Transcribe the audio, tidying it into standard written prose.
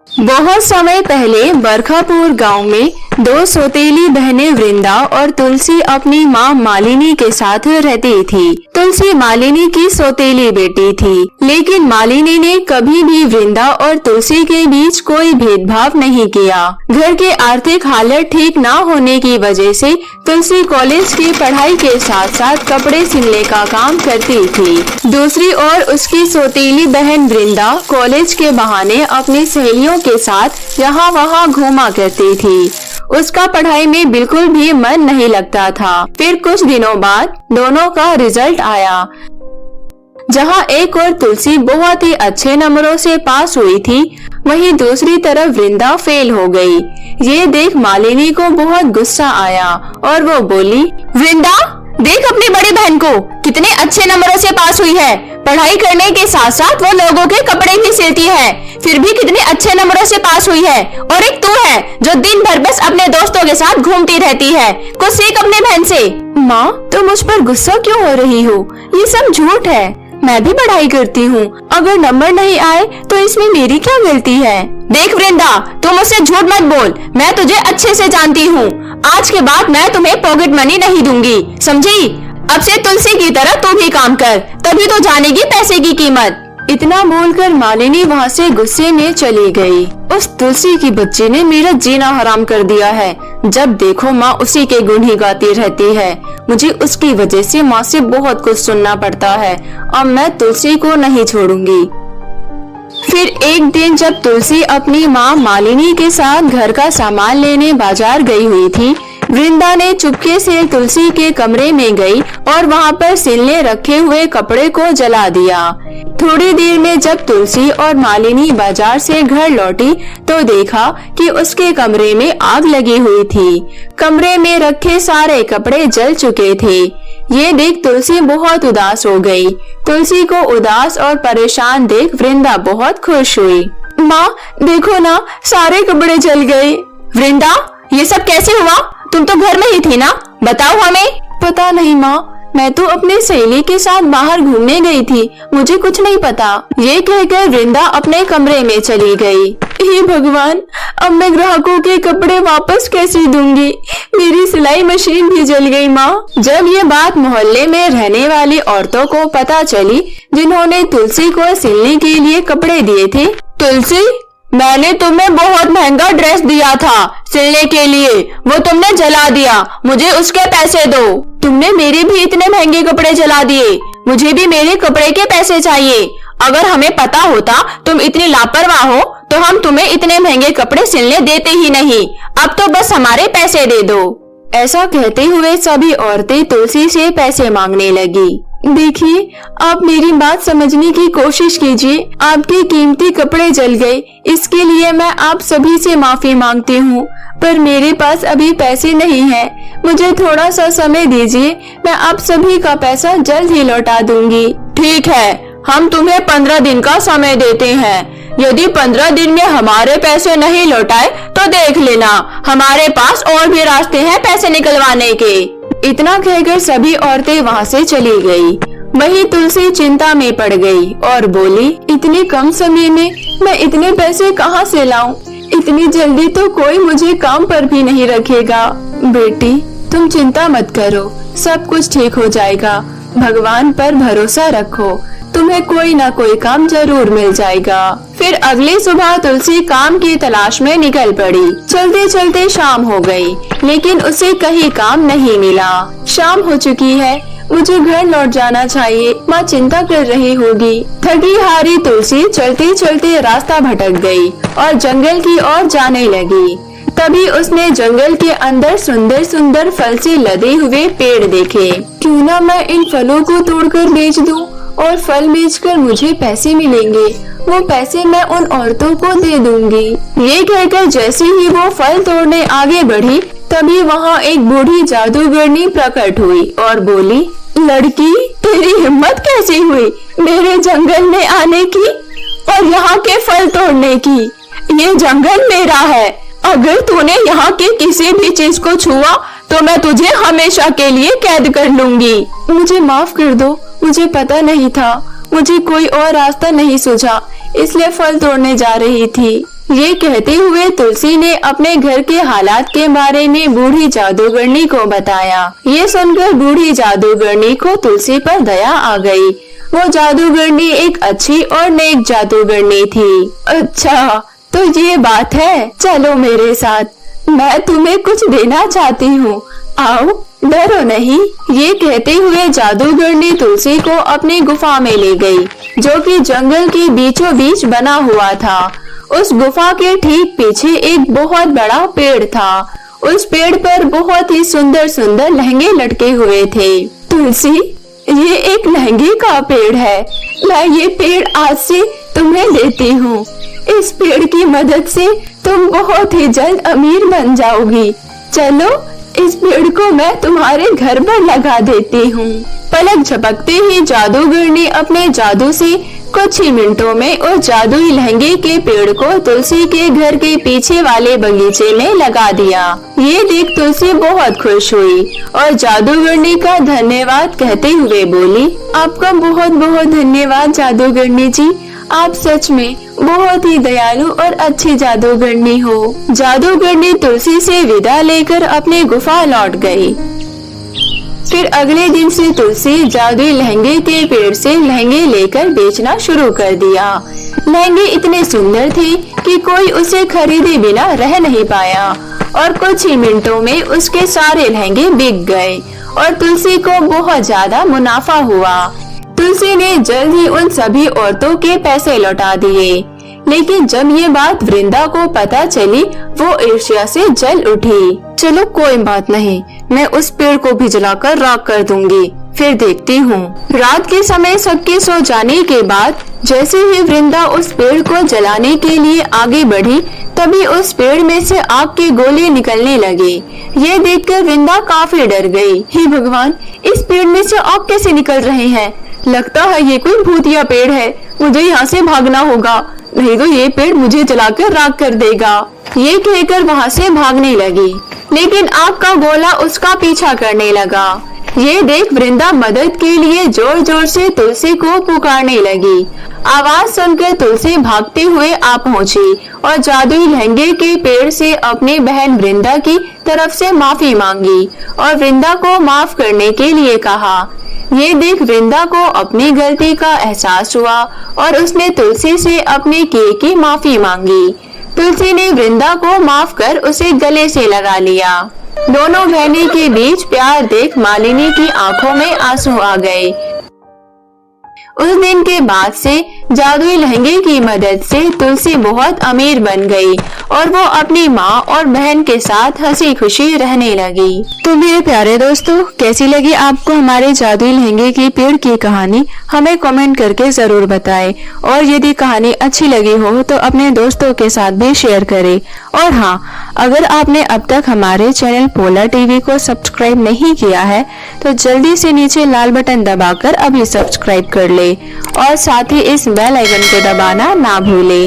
बहुत समय पहले बरखापुर गांव में दो सौतेली बहनें वृंदा और तुलसी अपनी माँ मालिनी के साथ रहती थी। तुलसी मालिनी की सौतेली बेटी थी, लेकिन मालिनी ने कभी भी वृंदा और तुलसी के बीच कोई भेदभाव नहीं किया। घर के आर्थिक हालत ठीक न होने की वजह से तुलसी कॉलेज की पढ़ाई के साथ साथ कपड़े सिलने का काम करती थी। दूसरी ओर उसकी सौतेली बहन वृंदा कॉलेज के बहाने अपनी सहेलियों के साथ यहाँ वहाँ घूमा करती थी। उसका पढ़ाई में बिल्कुल भी मन नहीं लगता था। फिर कुछ दिनों बाद दोनों का रिजल्ट आया, जहाँ एक और तुलसी बहुत ही अच्छे नंबरों से पास हुई थी, वहीं दूसरी तरफ वृंदा फेल हो गई। ये देख मालिनी को बहुत गुस्सा आया और वो बोली, वृंदा देख अपनी बड़ी बहन को, कितने अच्छे नंबरों से पास हुई है। पढ़ाई करने के साथ साथ वो लोगों के कपड़े भी सिलती है, फिर भी कितने अच्छे नंबरों से पास हुई है। और एक तू है जो दिन भर बस अपने दोस्तों के साथ घूमती रहती है। कुछ सीख अपने बहन से। माँ, तुम मुझ पर गुस्सा क्यों हो रही हो? ये सब झूठ है। मैं भी पढ़ाई करती हूँ। अगर नंबर नहीं आए तो इसमें मेरी क्या गलती है? देख वृंदा, तुम मुझसे झूठ मत बोल। मैं तुझे अच्छे से जानती हूँ। आज के बाद मैं तुम्हें पॉकेट मनी नहीं दूंगी, समझी? अब से तुलसी की तरह तू भी काम कर, तभी तो जानेगी पैसे की कीमत। इतना बोलकर मालिनी वहाँ से गुस्से में चली गई। उस तुलसी की बच्ची ने मेरा जीना हराम कर दिया है। जब देखो माँ उसी के गुण ही गाती रहती है। मुझे उसकी वजह से माँ से बहुत कुछ सुनना पड़ता है। अब मैं तुलसी को नहीं छोड़ूंगी। फिर एक दिन जब तुलसी अपनी माँ मालिनी के साथ घर का सामान लेने बाजार गई हुई थी, वृंदा ने चुपके से तुलसी के कमरे में गई और वहाँ पर सिलने रखे हुए कपड़े को जला दिया। थोड़ी देर में जब तुलसी और मालिनी बाजार से घर लौटी तो देखा कि उसके कमरे में आग लगी हुई थी। कमरे में रखे सारे कपड़े जल चुके थे। ये देख तुलसी बहुत उदास हो गई। तुलसी को उदास और परेशान देख वृंदा बहुत खुश हुई। माँ देखो ना, सारे कपड़े जल गए। वृंदा, ये सब कैसे हुआ? तुम तो घर में ही थी ना, बताओ हमें। पता नहीं माँ, मैं तो अपने सहेली के साथ बाहर घूमने गई थी, मुझे कुछ नहीं पता। ये कहकर वृंदा अपने कमरे में चली गई। हे भगवान, अब मैं ग्राहकों के कपड़े वापस कैसे दूंगी? मेरी सिलाई मशीन भी जल गई माँ। जब ये बात मोहल्ले में रहने वाली औरतों को पता चली, जिन्होंने तुलसी को सिलने के लिए कपड़े दिए थे, तुलसी, मैंने तुम्हें बहुत महंगा ड्रेस दिया था सिलने के लिए, वो तुमने जला दिया। मुझे उसके पैसे दो। तुमने मेरे भी इतने महंगे कपड़े जला दिए, मुझे भी मेरे कपड़े के पैसे चाहिए। अगर हमें पता होता तुम इतनी लापरवाह हो तो हम तुम्हें इतने महंगे कपड़े सिलने देते ही नहीं। अब तो बस हमारे पैसे दे दो। ऐसा कहते हुए सभी औरतें तुलसी से पैसे मांगने लगी। देखिए, आप मेरी बात समझने की कोशिश कीजिए। आपके कीमती कपड़े जल गए, इसके लिए मैं आप सभी से माफी मांगती हूँ, पर मेरे पास अभी पैसे नहीं हैं। मुझे थोड़ा सा समय दीजिए, मैं आप सभी का पैसा जल्द ही लौटा दूंगी। ठीक है, हम तुम्हें 15 दिन का समय देते हैं। यदि 15 दिन में हमारे पैसे नहीं लौटाए तो देख लेना, हमारे पास और भी रास्ते हैं पैसे निकलवाने के। इतना कहकर सभी औरतें वहाँ से चली गई। वही तुलसी चिंता में पड़ गई और बोली, इतने कम समय में मैं इतने पैसे कहाँ से लाऊं? इतनी जल्दी तो कोई मुझे काम पर भी नहीं रखेगा। बेटी, तुम चिंता मत करो, सब कुछ ठीक हो जाएगा। भगवान पर भरोसा रखो, तुम्हें कोई ना कोई काम जरूर मिल जाएगा। फिर अगली सुबह तुलसी काम की तलाश में निकल पड़ी। चलते चलते शाम हो गई, लेकिन उसे कहीं काम नहीं मिला। शाम हो चुकी है, मुझे घर लौट जाना चाहिए, माँ चिंता कर रही होगी। थकी हारी तुलसी चलते चलते रास्ता भटक गई और जंगल की ओर जाने लगी। तभी उसने जंगल के अंदर सुंदर सुंदर फल से लदे हुए पेड़ देखे। क्यों ना मैं इन फलों को तोड़कर बेच दूं और फल बेचकर मुझे पैसे मिलेंगे। वो पैसे मैं उन औरतों को दे दूंगी। ये कहकर जैसे ही वो फल तोड़ने आगे बढ़ी, तभी वहाँ एक बूढ़ी जादूगरनी प्रकट हुई और बोली, लड़की, तेरी हिम्मत कैसी हुई मेरे जंगल में आने की और यहाँ के फल तोड़ने की? ये जंगल मेरा है। अगर तूने यहाँ के किसी भी चीज को छुआ तो मैं तुझे हमेशा के लिए कैद कर लूंगी। मुझे माफ कर दो, मुझे पता नहीं था। मुझे कोई और रास्ता नहीं सूझा, इसलिए फल तोड़ने जा रही थी। ये कहते हुए तुलसी ने अपने घर के हालात के बारे में बूढ़ी जादूगरनी को बताया। ये सुनकर बूढ़ी जादूगरनी को तुलसी पर दया आ गई। वो जादूगरनी एक अच्छी और नेक जादूगरनी थी। अच्छा, तो ये बात है, चलो मेरे साथ, मैं तुम्हें कुछ देना चाहती हूँ, आओ, डरो नहीं। ये कहते हुए जादूगरनी तुलसी को अपनी गुफा में ले गई, जो कि जंगल के बीचों बीच बना हुआ था। उस गुफा के ठीक पीछे एक बहुत बड़ा पेड़ था। उस पेड़ पर बहुत ही सुंदर सुंदर लहंगे लटके हुए थे। तुलसी, ये एक लहंगे का पेड़ है। मैं ये पेड़ आज से तुम्हें देती हूँ। इस पेड़ की मदद से तुम बहुत ही जल्द अमीर बन जाओगी। चलो, इस पेड़ को मैं तुम्हारे घर पर लगा देती हूँ। पलक झपकते ही जादूगरनी अपने जादू से कुछ ही मिनटों में उस जादुई लहंगे के पेड़ को तुलसी के घर के पीछे वाले बगीचे में लगा दिया। ये देख तुलसी बहुत खुश हुई और जादूगरनी का धन्यवाद कहते हुए बोली, आपका बहुत बहुत धन्यवाद जादूगरनी जी, आप सच में बहुत ही दयालु और अच्छी जादूगरनी हो। जादूगरनी तुलसी से विदा लेकर अपने गुफा लौट गई। फिर अगले दिन से तुलसी जादुई लहंगे के पेड़ से लहंगे लेकर बेचना शुरू कर दिया। लहंगे इतने सुंदर थे कि कोई उसे खरीदे बिना रह नहीं पाया और कुछ ही मिनटों में उसके सारे लहंगे बिक गए और तुलसी को बहुत ज्यादा मुनाफा हुआ। तुलसी ने जल्द ही उन सभी औरतों के पैसे लौटा दिए, लेकिन जब ये बात वृंदा को पता चली, वो ईर्ष्या से जल उठी। चलो कोई बात नहीं, मैं उस पेड़ को भी जलाकर राख कर दूंगी, फिर देखती हूँ। रात के समय सबके सो जाने के बाद जैसे ही वृंदा उस पेड़ को जलाने के लिए आगे बढ़ी, तभी उस पेड़ में से आग के गोले निकलने लगे। ये देखकर वृंदा काफी डर गई। हे भगवान, इस पेड़ में से आग कैसे निकल रहे हैं? लगता है ये कोई भूतिया पेड़ है, मुझे यहाँ से भागना होगा, नहीं तो ये पेड़ मुझे जलाकर राख कर देगा। ये कहकर वहाँ से भागने लगी, लेकिन आग का गोला उसका पीछा करने लगा। ये देख वृंदा मदद के लिए जोर जोर से तुलसी को पुकारने लगी। आवाज सुनकर तुलसी भागते हुए आ पहुँची और जादुई लहंगे के पेड़ से अपनी बहन वृंदा की तरफ से माफी मांगी और वृंदा को माफ करने के लिए कहा। ये देख वृंदा को अपनी गलती का एहसास हुआ और उसने तुलसी से अपने किए की माफी मांगी। तुलसी ने वृंदा को माफ कर उसे गले से लगा लिया। दोनों बहनों के बीच प्यार देख मालिनी की आंखों में आंसू आ गए। उस दिन के बाद से जादुई लहंगे की मदद से तुलसी बहुत अमीर बन गई और वो अपनी माँ और बहन के साथ हंसी खुशी रहने लगी। तो मेरे प्यारे दोस्तों, कैसी लगी आपको हमारे जादुई लहंगे की पेड़ की कहानी? हमें कमेंट करके जरूर बताएं और यदि कहानी अच्छी लगी हो तो अपने दोस्तों के साथ भी शेयर करें। और हाँ, अगर आपने अब तक हमारे चैनल पोला टीवी को सब्सक्राइब नहीं किया है तो जल्दी से नीचे लाल बटन दबाकर अभी सब्सक्राइब कर ले और साथ ही इस बेल आइकन को दबाना ना भूले।